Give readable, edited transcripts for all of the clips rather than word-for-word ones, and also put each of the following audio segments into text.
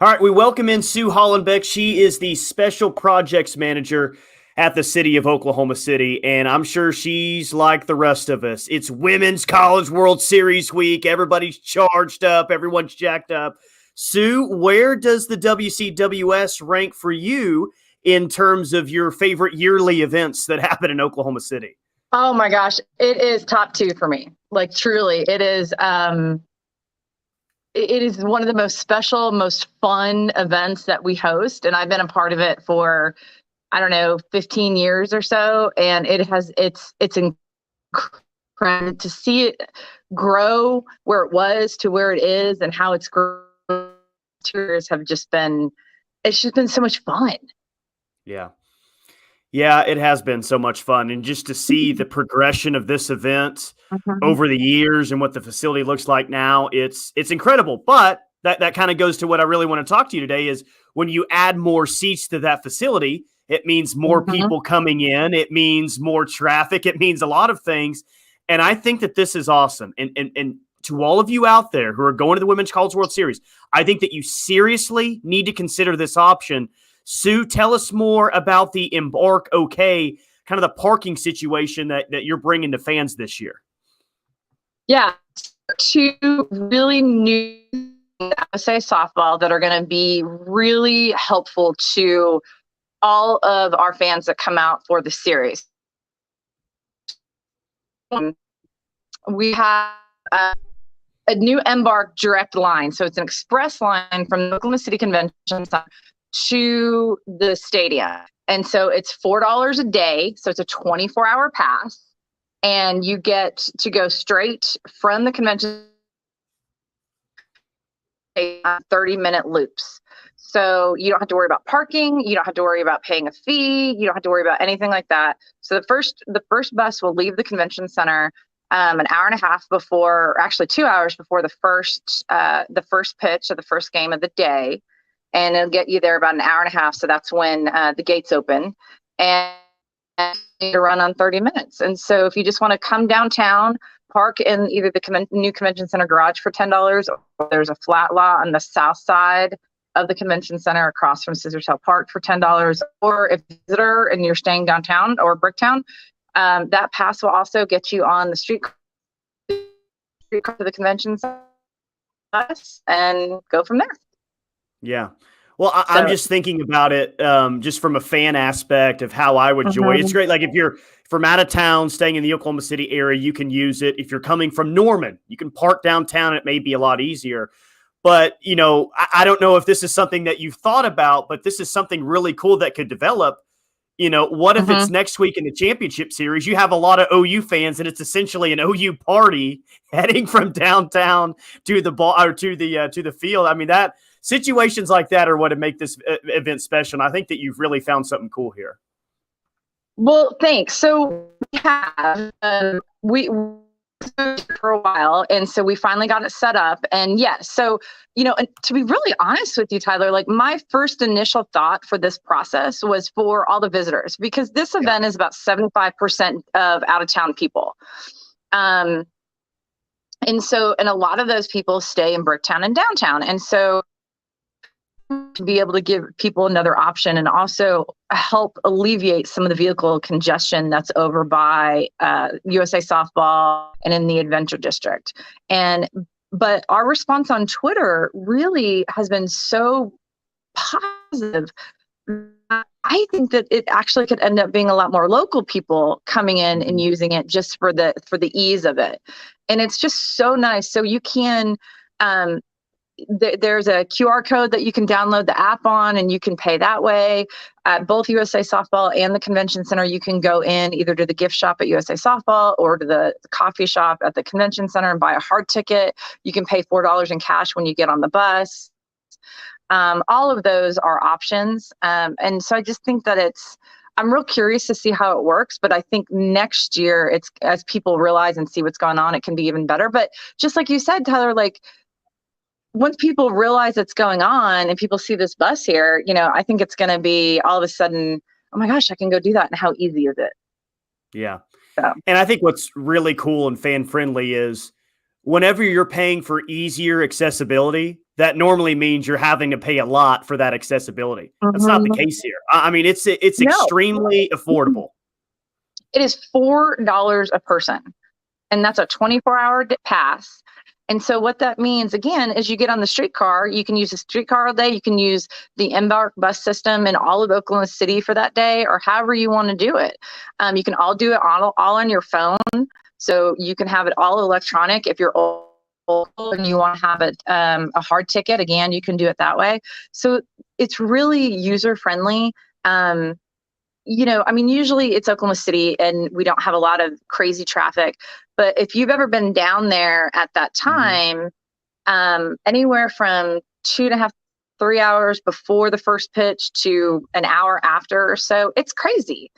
All right, we welcome in Sue Hollenbeck. She is the Special Projects Manager at the City of Oklahoma City, and I'm sure she's like the rest of us. It's Women's College World Series week. Everybody's charged up. Everyone's jacked up. Sue, where does the WCWS rank for you in terms of your favorite yearly events that happen in Oklahoma City? Oh my gosh, it is top two for me. Like truly, it is. It is one of the most special, most fun events that we host, and I've been a part of it for, I don't know, 15 years or so, and it's incredible to see it grow where it was to where it is, and how it's grown. Tours have just been, it's just been so much fun. Yeah. Yeah, it has been so much fun. And just to see the progression of this event over the years and what the facility looks like now, it's incredible. But that kind of goes to what I really want to talk to you today is when you add more seats to that facility, it means more people coming in. It means more traffic. It means a lot of things. And I think that this is awesome. And to all of you out there who are going to the Women's College World Series, I think that you seriously need to consider this option. Sue, tell us more about the Embark OK, kind of the parking situation that you're bringing to fans this year. Yeah, two really new USA softball that are going to be really helpful to all of our fans that come out for the series. We have a new Embark direct line. So it's an express line from the Oklahoma City Convention Center to the stadium. And so it's $4 a day. So it's a 24-hour pass. And you get to go straight from the convention 30-minute loops. So you don't have to worry about parking. You don't have to worry about paying a fee. You don't have to worry about anything like that. So the first bus will leave the convention center an hour and a half before, actually 2 hours before the first pitch of the first game of the day. And it'll get you there about an hour and a half. So that's when the gates open, and to run on 30 minutes. And so if you just want to come downtown, park in either the new convention center garage for $10, or there's a flat lot on the south side of the convention center across from Scissors Hill Park for $10. Or if you're a visitor and you're staying downtown or Bricktown, that pass will also get you on the street car to the convention center and go from there. Yeah. Well, I'm just thinking about it just from a fan aspect of how I would enjoy it. It's great. Like if you're from out of town, staying in the Oklahoma City area, you can use it. If you're coming from Norman, you can park downtown. It may be a lot easier. But, you know, I don't know if this is something that you've thought about, but this is something really cool that could develop. You know, what if it's next week in the championship series? You have a lot of OU fans, and it's essentially an OU party heading from downtown to the ball or to the field. I mean, that situations like that are what would make this event special. And I think that you've really found something cool here. Well, thanks. So we have we for a while, and so we finally got it set up. And yes, so you know, and to be really honest with you, Tyler, like my first initial thought for this process was for all the visitors, because this event is about 75% of out of town people. And a lot of those people stay in Bricktown and downtown. And so to be able to give people another option and also help alleviate some of the vehicle congestion that's over by USA Softball and in the Adventure District. But our response on Twitter really has been so positive. I think that it actually could end up being a lot more local people coming in and using it just for the ease of it. And it's just so nice. So you can there's a QR code that you can download the app on, and you can pay that way. At both USA Softball and the Convention Center, you can go in either to the gift shop at USA Softball or to the coffee shop at the Convention Center and buy a hard ticket. You can pay $4 in cash when you get on the bus. All of those are options. And so I just think that I'm real curious to see how it works, but I think next year, as people realize and see what's going on, it can be even better. But just like you said, Tyler, like, once people realize it's going on and people see this bus here, you know, I think it's going to be all of a sudden, oh my gosh, I can go do that. And how easy is it? Yeah. So. And I think what's really cool and fan friendly is whenever you're paying for easier accessibility, that normally means you're having to pay a lot for that accessibility. That's not the case here. I mean, it's No, extremely affordable. it is $4 a person, and that's a 24-hour pass. And so what that means, again, is you get on the streetcar. You can use the streetcar all day. You can use the Embark bus system in all of Oklahoma City for that day, or however you want to do it. You can all do it all on your phone. So you can have it all electronic. If you're old and you want to have it a hard ticket, again, you can do it that way. So it's really user friendly. Usually it's Oklahoma City and we don't have a lot of crazy traffic. But if you've ever been down there at that time, anywhere from 2.5, 3 hours before the first pitch to an hour after or so, it's crazy.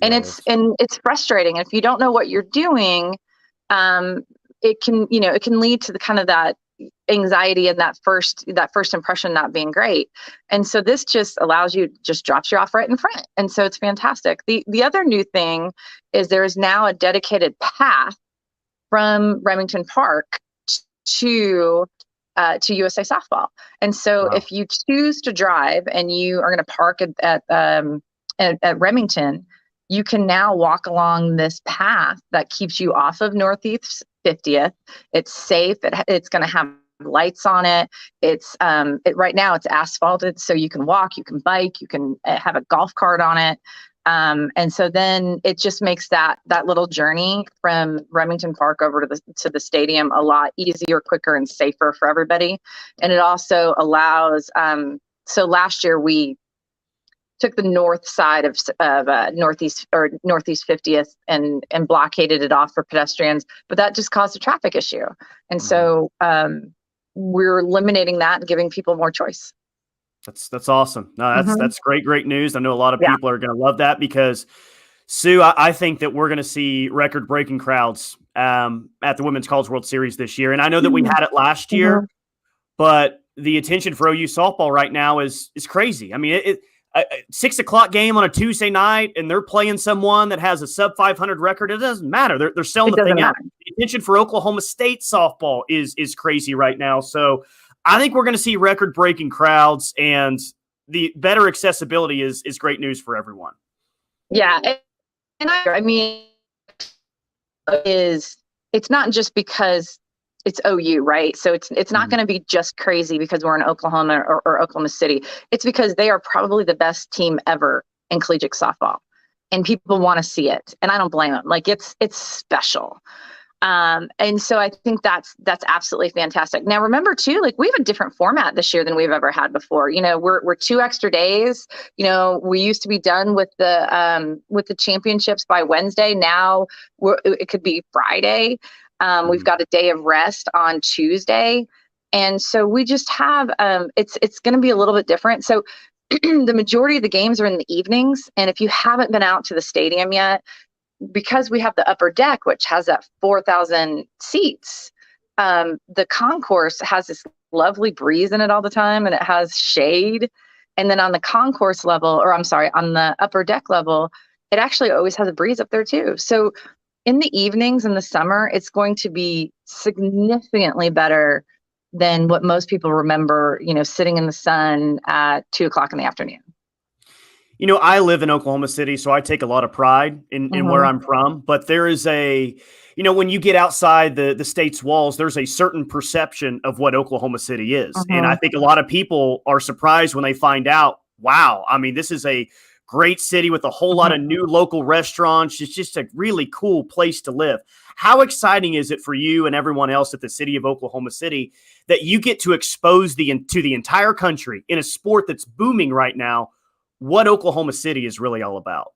And it's frustrating. If you don't know what you're doing, it can lead to the kind of that anxiety and that first impression not being great. And so this just allows you, just drops you off right in front. And so it's fantastic. The other new thing is there is now a dedicated path from Remington Park to USA Softball. And so if you choose to drive and you are going to park at Remington, you can now walk along this path that keeps you off of Northeast 50th. It's safe. It's going to have lights on it. It's right now it's asphalted, so you can walk, you can bike, you can have a golf cart on it. And so then it just makes that little journey from Remington Park over to the stadium a lot easier, quicker, and safer for everybody. And it also allows. So last year we took the north side of Northeast 50th and blockaded it off for pedestrians, but that just caused a traffic issue. And so we're eliminating that and giving people more choice. That's awesome. No, that's great news. I know a lot of people are going to love that because, Sue, I think that we're going to see record-breaking crowds at the Women's College World Series this year. And I know that we had it last year, but the attention for OU softball right now is crazy. I mean, a 6 o'clock game on a Tuesday night, and they're playing someone that has a sub 500 record. It doesn't matter. They're selling the thing out. The attention for Oklahoma State softball is crazy right now. So I think we're going to see record-breaking crowds, and the better accessibility is great news for everyone. Yeah, and I mean, it's not just because it's OU, right? So it's not going to be just crazy because we're in Oklahoma or Oklahoma City. It's because they are probably the best team ever in collegiate softball, and people want to see it, and I don't blame them. Like it's special. And so I think that's absolutely fantastic. Now, remember too, like we have a different format this year than we've ever had before. You know, we're 2 extra days. You know, we used to be done with the championships by Wednesday. Now it could be Friday. We've got a day of rest on Tuesday. And so we just have, it's going to be a little bit different. So the majority of the games are in the evenings. And if you haven't been out to the stadium yet, because we have the upper deck, which has that 4,000 seats, the concourse has this lovely breeze in it all the time, and it has shade. And then on the concourse level, on the upper deck level, it actually always has a breeze up there too. So in the evenings in the summer, it's going to be significantly better than what most people remember, you know, sitting in the sun at 2 o'clock in the afternoon. You know, I live in Oklahoma City, so I take a lot of pride in where I'm from. But there is when you get outside the state's walls, there's a certain perception of what Oklahoma City is. And I think a lot of people are surprised when they find out, wow, I mean, this is a great city with a whole lot of new local restaurants. It's just a really cool place to live. How exciting is it for you and everyone else at the city of Oklahoma City that you get to expose to the entire country in a sport that's booming right now what Oklahoma City is really all about?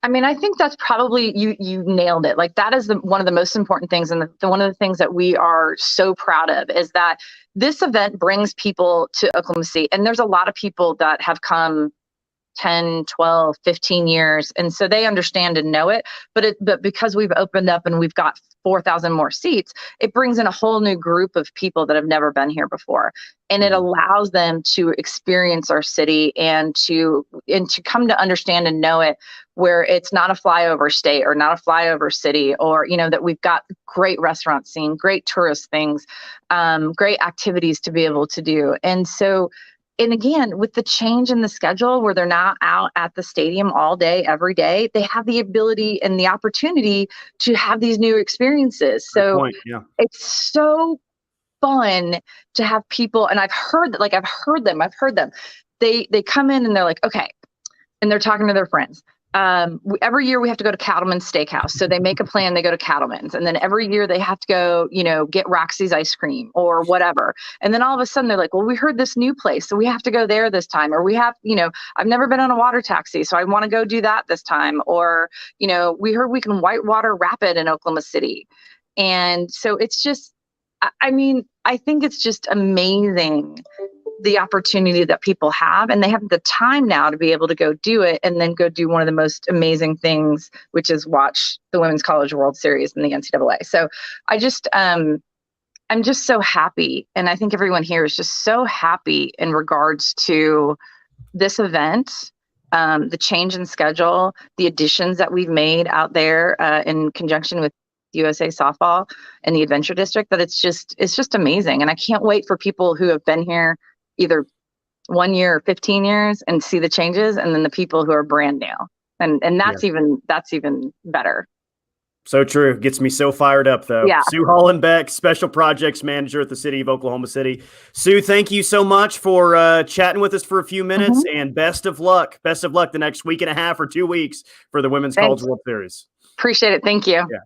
I mean, I think that's probably, you nailed it. Like that is one of the most important things. And one of the things that we are so proud of is that this event brings people to Oklahoma City. And there's a lot of people that have come 10, 12, 15 years. And so they understand and know it. But because we've opened up and we've got 4,000 more seats, it brings in a whole new group of people that have never been here before. And it allows them to experience our city and to come to understand and know it, where it's not a flyover state or not a flyover city, or, that we've got great restaurant scene, great tourist things, great activities to be able to do. And so, and again, with the change in the schedule where they're not out at the stadium all day, every day, they have the ability and the opportunity to have these new experiences. So it's so fun to have people. And I've heard them. They come in and they're like, okay. And they're talking to their friends. Every year we have to go to Cattleman's Steakhouse. So they make a plan, they go to Cattleman's, and then every year they have to go, get Roxy's ice cream or whatever. And then all of a sudden they're like, well, we heard this new place, so we have to go there this time. Or we have, I've never been on a water taxi, so I want to go do that this time. Or, we heard we can whitewater rapid in Oklahoma City. And so it's just, I think it's just amazing the opportunity that people have, and they have the time now to be able to go do it and then go do one of the most amazing things, which is watch the Women's College World Series in the NCAA. So I'm just so happy. And I think everyone here is just so happy in regards to this event, the change in schedule, the additions that we've made out there in conjunction with USA Softball and the Adventure District, that it's just amazing. And I can't wait for people who have been here either 1 year or 15 years and see the changes, and then the people who are brand new. And that's even better. So true. Gets me so fired up, though. Yeah. Sue Hollenbeck, Special Projects Manager at the City of Oklahoma City. Sue, thank you so much for chatting with us for a few minutes, and best of luck. Best of luck the next week and a half or 2 weeks for the Women's College World Series. Appreciate it. Thank you. Yeah.